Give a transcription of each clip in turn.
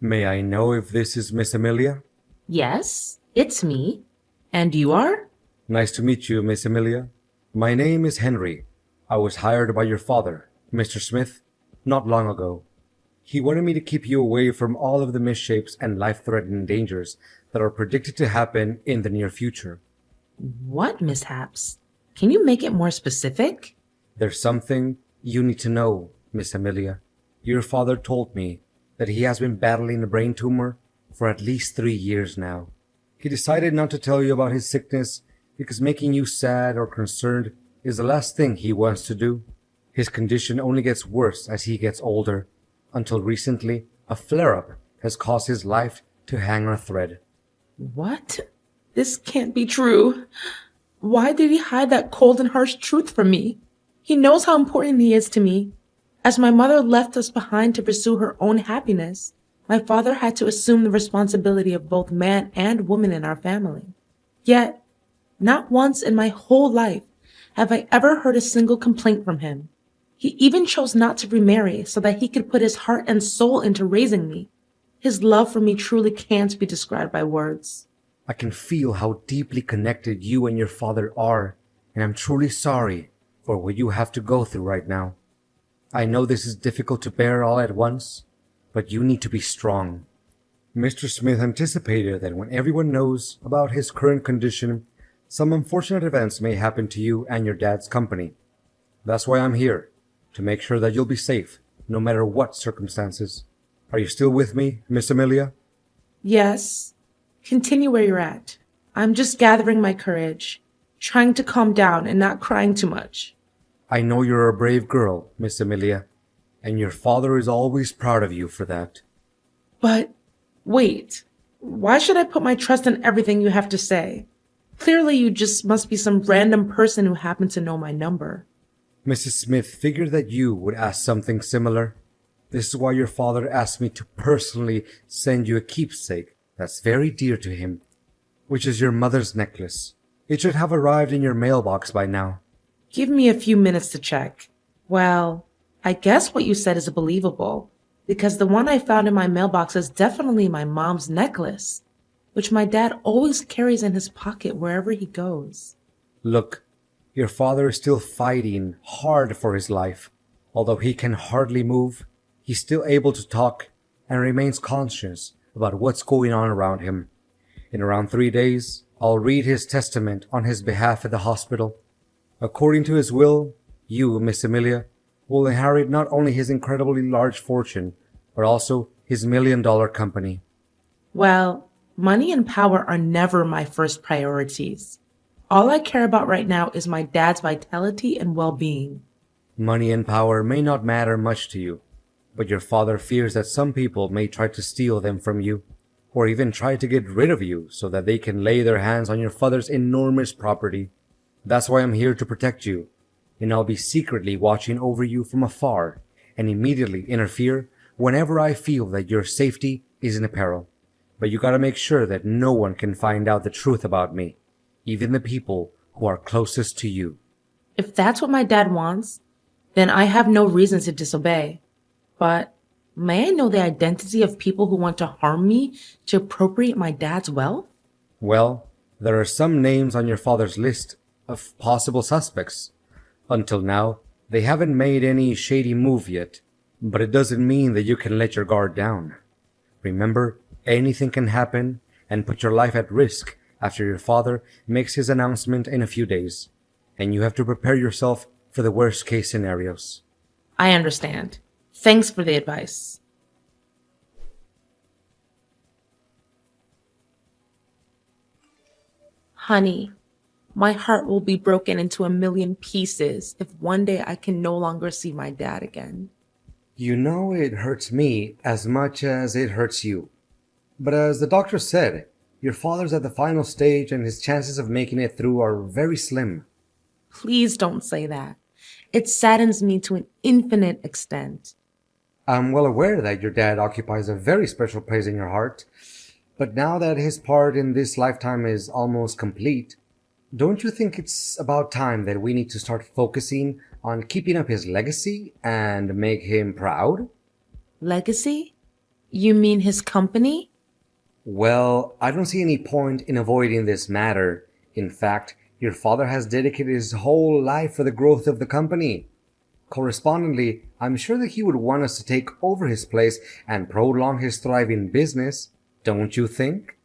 May I know if this is Miss Amelia? Yes, it's me. And you are? Nice to meet you, Miss Amelia. My name is Henry. I was hired by your father, Mr. Smith, not long ago. He wanted me to keep you away from all of the misshapes and life-threatening dangers that are predicted to happen in the near future. What mishaps? Can you make it more specific? There's something you need to know, Miss Amelia. Your father told me that he has been battling a brain tumor for at least 3 years now. He decided not to tell you about his sickness because making you sad or concerned is the last thing he wants to do. His condition only gets worse as he gets older. Until recently, a flare-up has caused his life to hang on a thread. What? This can't be true. Why did he hide that cold and harsh truth from me? He knows how important he is to me. As my mother left us behind to pursue her own happiness, my father had to assume the responsibility of both man and woman in our family. Yet, not once in my whole life have I ever heard a single complaint from him. He even chose not to remarry so that he could put his heart and soul into raising me. His love for me truly can't be described by words. I can feel how deeply connected you and your father are, and I'm truly sorry for what you have to go through right now. I know this is difficult to bear all at once, but you need to be strong. Mr. Smith anticipated that when everyone knows about his current condition, some unfortunate events may happen to you and your dad's company. That's why I'm here, to make sure that you'll be safe, no matter what circumstances. Are you still with me, Miss Amelia? Yes, continue where you're at. I'm just gathering my courage, trying to calm down and not crying too much. I know you're a brave girl, Miss Amelia, and your father is always proud of you for that. But, wait, why should I put my trust in everything you have to say? Clearly you just must be some random person who happened to know my number. Mrs. Smith figured that you would ask something similar. This is why your father asked me to personally send you a keepsake that's very dear to him, which is your mother's necklace. It should have arrived in your mailbox by now. Give me a few minutes to check. Well, I guess what you said is believable, because the one I found in my mailbox is definitely my mom's necklace, which my dad always carries in his pocket wherever he goes. Look, your father is still fighting hard for his life. Although he can hardly move, he's still able to talk and remains conscious about what's going on around him. In around 3 days, I'll read his testament on his behalf at the hospital. According to his will, you, Miss Amelia, will inherit not only his incredibly large fortune, but also his $1 million company. Well, money and power are never my first priorities. All I care about right now is my dad's vitality and well-being. Money and power may not matter much to you, but your father fears that some people may try to steal them from you, or even try to get rid of you so that they can lay their hands on your father's enormous property. That's why I'm here to protect you, and I'll be secretly watching over you from afar and immediately interfere whenever I feel that your safety is in peril. But you gotta make sure that no one can find out the truth about me, even the people who are closest to you. If that's what my dad wants, then I have no reason to disobey. But may I know the identity of people who want to harm me to appropriate my dad's wealth? Well, there are some names on your father's list of possible suspects. Until now, they haven't made any shady move yet, but it doesn't mean that you can let your guard down. Remember, anything can happen and put your life at risk after your father makes his announcement in a few days, and you have to prepare yourself for the worst case scenarios. I understand. Thanks for the advice. Honey, my heart will be broken into a million pieces if one day I can no longer see my dad again. You know it hurts me as much as it hurts you. But as the doctor said, your father's at the final stage and his chances of making it through are very slim. Please don't say that. It saddens me to an infinite extent. I'm well aware that your dad occupies a very special place in your heart, but now that his part in this lifetime is almost complete, don't you think it's about time that we need to start focusing on keeping up his legacy and make him proud? Legacy? You mean his company? Well, I don't see any point in avoiding this matter. In fact, your father has dedicated his whole life for the growth of the company. Correspondingly, I'm sure that he would want us to take over his place and prolong his thriving business, don't you think?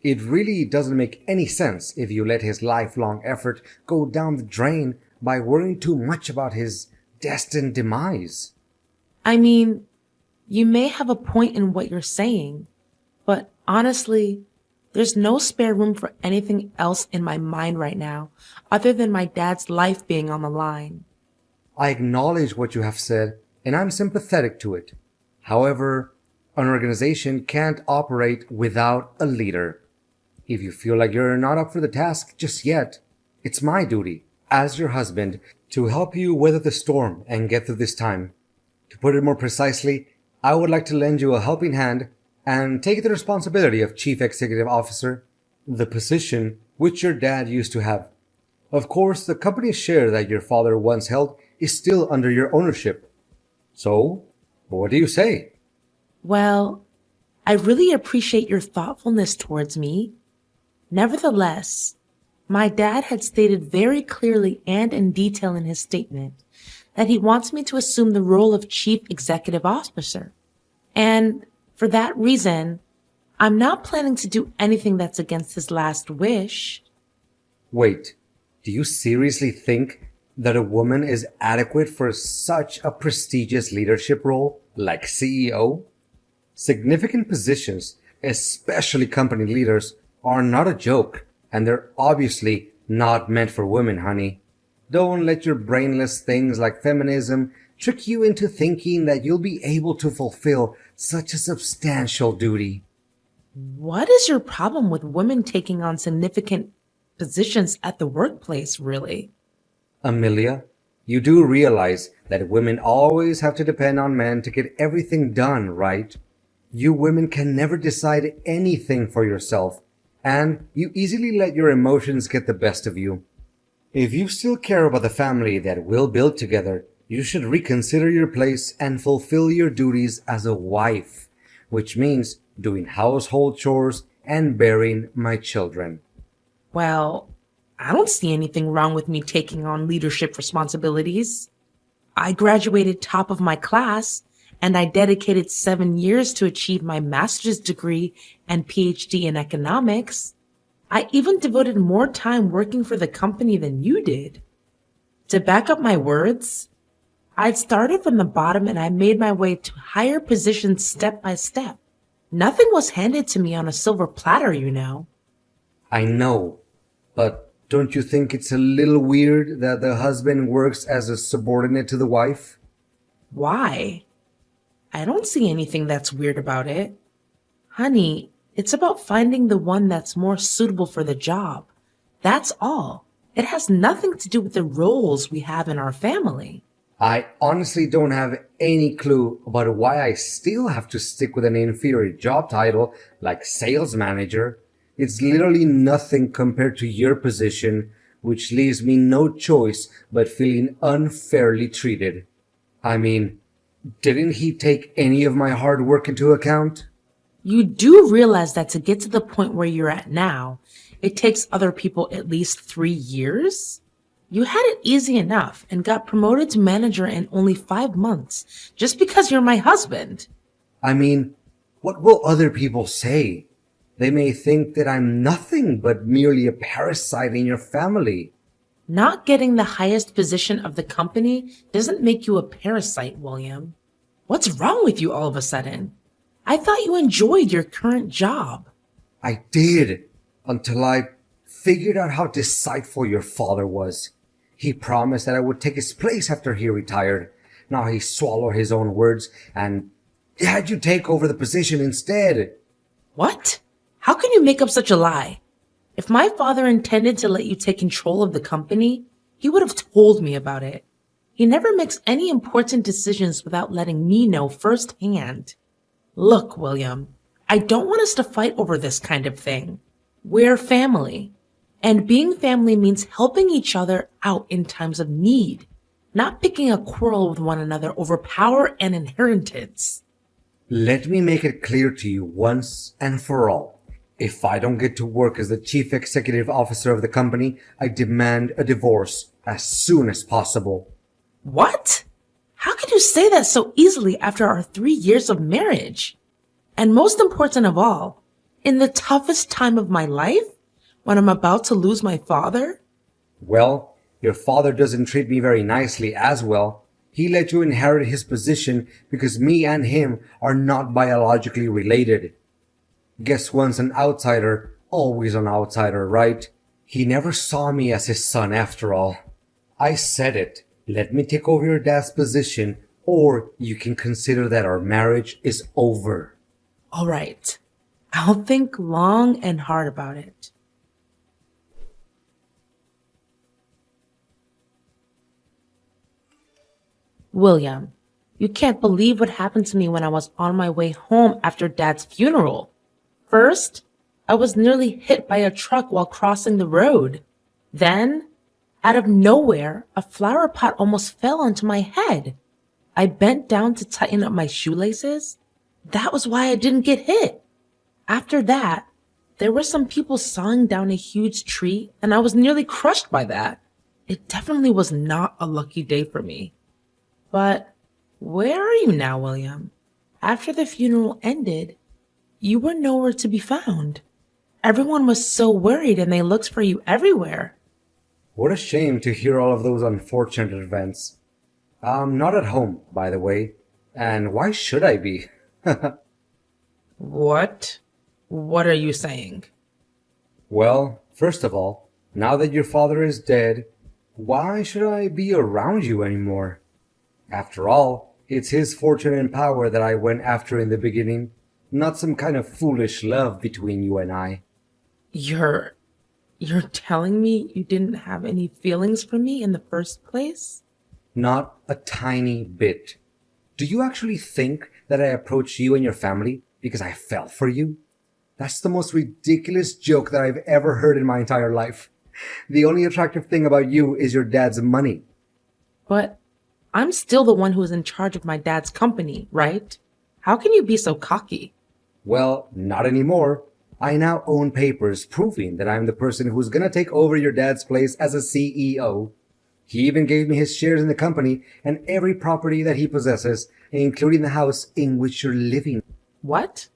It really doesn't make any sense if you let his lifelong effort go down the drain by worrying too much about his destined demise. I mean, you may have a point in what you're saying, but honestly, there's no spare room for anything else in my mind right now other than my dad's life being on the line. I acknowledge what you have said, and I'm sympathetic to it. However, an organization can't operate without a leader. If you feel like you're not up for the task just yet, it's my duty, as your husband, to help you weather the storm and get through this time. To put it more precisely, I would like to lend you a helping hand and take the responsibility of Chief Executive Officer, the position which your dad used to have. Of course, the company share that your father once held is still under your ownership. So, what do you say? Well, I really appreciate your thoughtfulness towards me. Nevertheless, my dad had stated very clearly and in detail in his statement that he wants me to assume the role of Chief Executive Officer. And for that reason, I'm not planning to do anything that's against his last wish. Wait, do you seriously think that a woman is adequate for such a prestigious leadership role like CEO? Significant positions, especially company leaders, are not a joke, and they're obviously not meant for women, honey. Don't let your brainless things like feminism trick you into thinking that you'll be able to fulfill such a substantial duty. What is your problem with women taking on significant positions at the workplace, really? Amelia, you do realize that women always have to depend on men to get everything done, right? You women can never decide anything for yourself, and you easily let your emotions get the best of you. If you still care about the family that we'll build together, you should reconsider your place and fulfill your duties as a wife, which means doing household chores and bearing my children. Well, I don't see anything wrong with me taking on leadership responsibilities. I graduated top of my class, and I dedicated 7 years to achieve my master's degree and PhD in economics. I even devoted more time working for the company than you did. To back up my words, I'd started from the bottom and I made my way to higher positions step by step. Nothing was handed to me on a silver platter, you know. I know, but don't you think it's a little weird that the husband works as a subordinate to the wife? Why? I don't see anything that's weird about it. Honey, it's about finding the one that's more suitable for the job. That's all. It has nothing to do with the roles we have in our family. I honestly don't have any clue about why I still have to stick with an inferior job title like sales manager. It's literally nothing compared to your position, which leaves me no choice but feeling unfairly treated. I mean, didn't he take any of my hard work into account? You do realize that to get to the point where you're at now, it takes other people at least 3 years? You had it easy enough and got promoted to manager in only 5 months just because you're my husband. I mean, what will other people say? They may think that I'm nothing but merely a parasite in your family. Not getting the highest position of the company doesn't make you a parasite, William. What's wrong with you all of a sudden? I thought you enjoyed your current job. I did, until I figured out how deceitful your father was. He promised that I would take his place after he retired. Now he swallowed his own words and had you take over the position instead. What? How can you make up such a lie? If my father intended to let you take control of the company, he would have told me about it. He never makes any important decisions without letting me know firsthand. Look, William, I don't want us to fight over this kind of thing. We're family. And being family means helping each other out in times of need, not picking a quarrel with one another over power and inheritance. Let me make it clear to you once and for all. If I don't get to work as the chief executive officer of the company, I demand a divorce as soon as possible. What? How could you say that so easily after our 3 years of marriage? And most important of all, in the toughest time of my life, when I'm about to lose my father? Well, your father doesn't treat me very nicely as well. He let you inherit his position because me and him are not biologically related. Guess once an outsider, always an outsider, right? He never saw me as his son after all. I said it. Let me take over your dad's position, or you can consider that our marriage is over. All right. I'll think long and hard about it. William, you can't believe what happened to me when I was on my way home after Dad's funeral. First, I was nearly hit by a truck while crossing the road. Then, out of nowhere, a flower pot almost fell onto my head. I bent down to tighten up my shoelaces. That was why I didn't get hit. After that, there were some people sawing down a huge tree, and I was nearly crushed by that. It definitely was not a lucky day for me. But where are you now, William? After the funeral ended, you were nowhere to be found. Everyone was so worried and they looked for you everywhere. What a shame to hear all of those unfortunate events. I'm not at home, by the way. And why should I be? What? What are you saying? Well, first of all, now that your father is dead, why should I be around you anymore? After all, it's his fortune and power that I went after in the beginning, not some kind of foolish love between you and I. You're telling me you didn't have any feelings for me in the first place? Not a tiny bit. Do you actually think that I approached you and your family because I fell for you? That's the most ridiculous joke that I've ever heard in my entire life. The only attractive thing about you is your dad's money. But I'm still the one who is in charge of my dad's company, right? How can you be so cocky? Well, not anymore. I now own papers proving that I'm the person who's gonna take over your dad's place as a CEO. He even gave me his shares in the company and every property that he possesses, including the house in which you're living. What?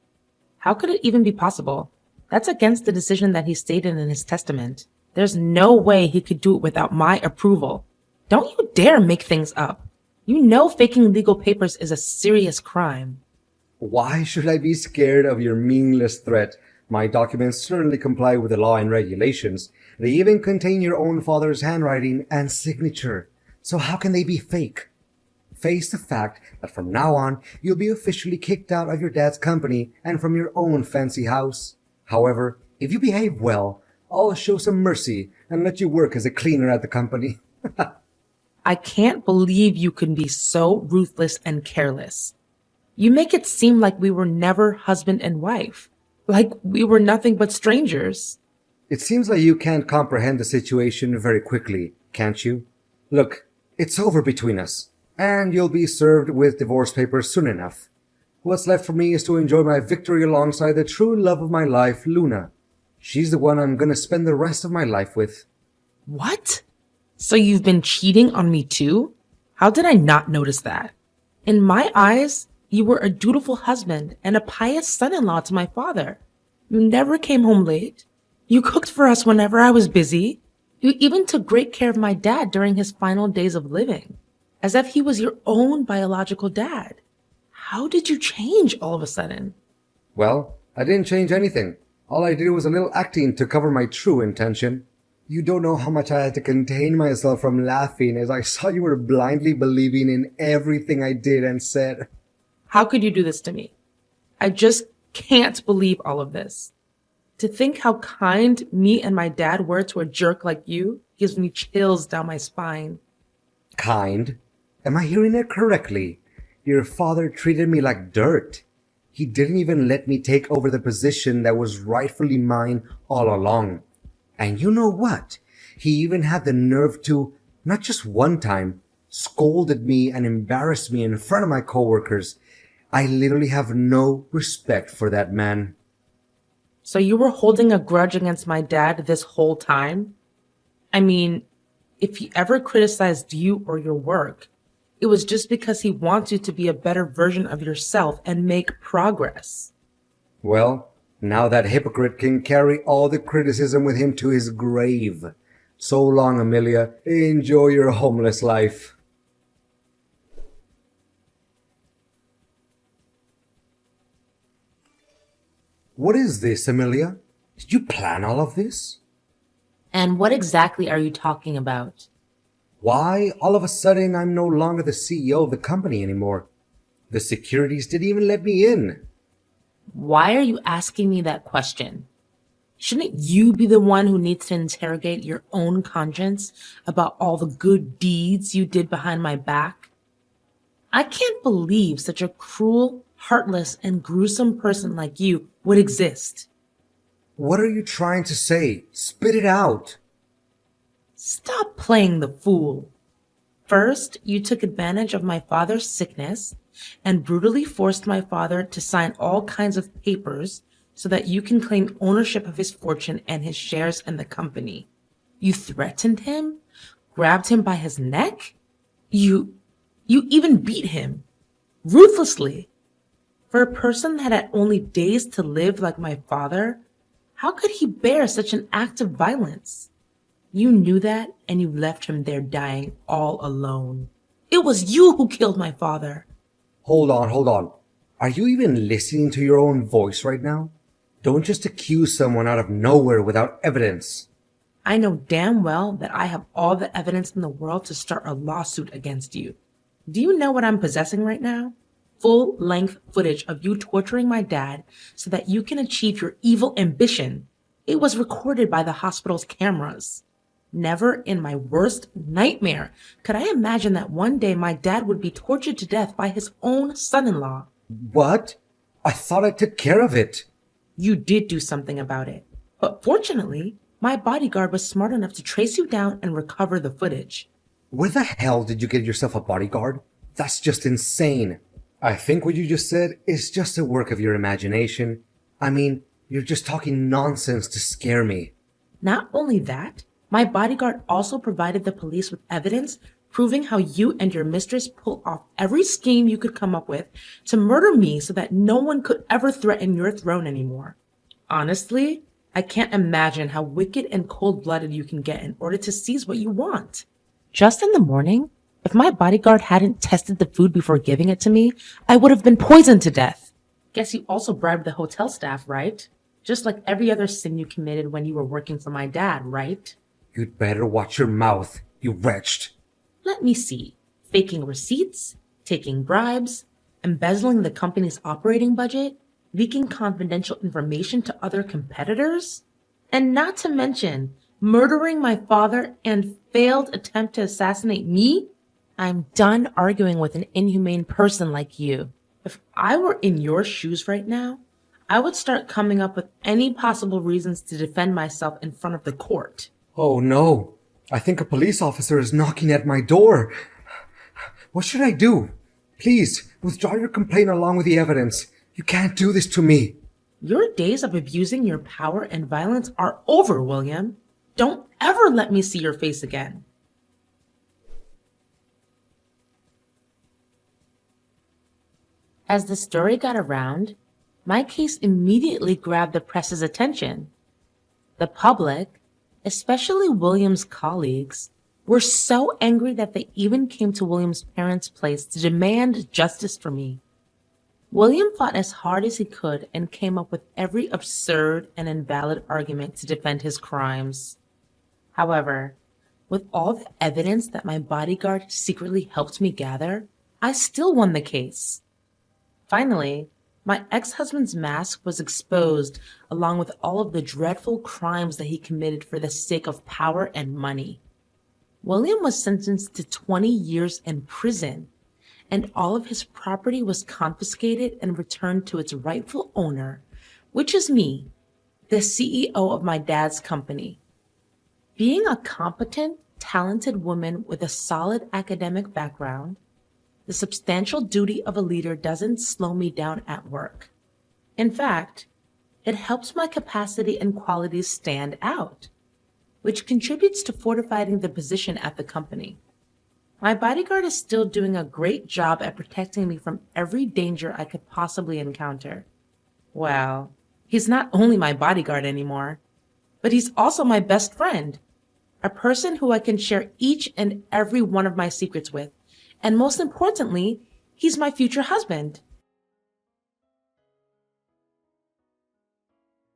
How could it even be possible? That's against the decision that he stated in his testament. There's no way he could do it without my approval. Don't you dare make things up. You know faking legal papers is a serious crime. Why should I be scared of your meaningless threat? My documents certainly comply with the law and regulations. They even contain your own father's handwriting and signature. So how can they be fake? Face the fact that from now on, you'll be officially kicked out of your dad's company and from your own fancy house. However, if you behave well, I'll show some mercy and let you work as a cleaner at the company. I can't believe you can be so ruthless and careless. You make it seem like we were never husband and wife, like we were nothing but strangers. It seems like you can't comprehend the situation very quickly, can't you? Look, it's over between us, and you'll be served with divorce papers soon enough. What's left for me is to enjoy my victory alongside the true love of my life, Luna. She's the one I'm gonna spend the rest of my life with. What? So you've been cheating on me too? How did I not notice that? In my eyes, you were a dutiful husband and a pious son-in-law to my father. You never came home late. You cooked for us whenever I was busy. You even took great care of my dad during his final days of living, as if he was your own biological dad. How did you change all of a sudden? Well, I didn't change anything. All I did was a little acting to cover my true intention. You don't know how much I had to contain myself from laughing as I saw you were blindly believing in everything I did and said. How could you do this to me? I just can't believe all of this. To think how kind me and my dad were to a jerk like you gives me chills down my spine. Kind? Am I hearing it correctly? Your father treated me like dirt. He didn't even let me take over the position that was rightfully mine all along. And you know what? He even had the nerve to, not just one time, scolded me and embarrassed me in front of my coworkers. I literally have no respect for that man. So you were holding a grudge against my dad this whole time? I mean, if he ever criticized you or your work, it was just because he wants you to be a better version of yourself and make progress. Well, now that hypocrite can carry all the criticism with him to his grave. So long, Amelia. Enjoy your homeless life. What is this, Amelia? Did you plan all of this? And what exactly are you talking about? Why, all of a sudden, I'm no longer the CEO of the company anymore. The securities didn't even let me in. Why are you asking me that question? Shouldn't you be the one who needs to interrogate your own conscience about all the good deeds you did behind my back? I can't believe such a cruel, heartless, and gruesome person like you would exist. What are you trying to say? Spit it out. Stop playing the fool. First, you took advantage of my father's sickness and brutally forced my father to sign all kinds of papers so that you can claim ownership of his fortune and his shares in the company. You threatened him, grabbed him by his neck. You even beat him ruthlessly. For a person that had only days to live like my father, how could he bear such an act of violence? You knew that, and you left him there dying all alone. It was you who killed my father. Hold on. Are you even listening to your own voice right now? Don't just accuse someone out of nowhere without evidence. I know damn well that I have all the evidence in the world to start a lawsuit against you. Do you know what I'm possessing right now? Full-length footage of you torturing my dad so that you can achieve your evil ambition. It was recorded by the hospital's cameras. Never in my worst nightmare could I imagine that one day my dad would be tortured to death by his own son-in-law. What? I thought I took care of it. You did do something about it. But fortunately, my bodyguard was smart enough to trace you down and recover the footage. Where the hell did you get yourself a bodyguard? That's just insane. I think what you just said is just a work of your imagination. I mean, you're just talking nonsense to scare me. Not only that, my bodyguard also provided the police with evidence proving how you and your mistress pulled off every scheme you could come up with to murder me so that no one could ever threaten your throne anymore. Honestly, I can't imagine how wicked and cold-blooded you can get in order to seize what you want. Just in the morning, if my bodyguard hadn't tested the food before giving it to me, I would have been poisoned to death. Guess you also bribed the hotel staff, right? Just like every other sin you committed when you were working for my dad, right? You'd better watch your mouth, you wretched. Let me see. Faking receipts, taking bribes, embezzling the company's operating budget, leaking confidential information to other competitors, and not to mention murdering my father and failed attempt to assassinate me? I'm done arguing with an inhumane person like you. If I were in your shoes right now, I would start coming up with any possible reasons to defend myself in front of the court. Oh no, I think a police officer is knocking at my door. What should I do? Please, withdraw your complaint along with the evidence. You can't do this to me. Your days of abusing your power and violence are over, William. Don't ever let me see your face again. As the story got around, my case immediately grabbed the press's attention. The public, especially William's colleagues, were so angry that they even came to William's parents' place to demand justice for me. William fought as hard as he could and came up with every absurd and invalid argument to defend his crimes. However, with all the evidence that my bodyguard secretly helped me gather, I still won the case. Finally, my ex-husband's mask was exposed along with all of the dreadful crimes that he committed for the sake of power and money. William was sentenced to 20 years in prison, and all of his property was confiscated and returned to its rightful owner, which is me, the CEO of my dad's company. Being a competent, talented woman with a solid academic background, The substantial duty of a leader doesn't slow me down at work. In fact, it helps my capacity and qualities stand out, which contributes to fortifying the position at the company. My bodyguard is still doing a great job at protecting me from every danger I could possibly encounter. Well, he's not only my bodyguard anymore, but he's also my best friend, a person who I can share each and every one of my secrets with, and most importantly, he's my future husband.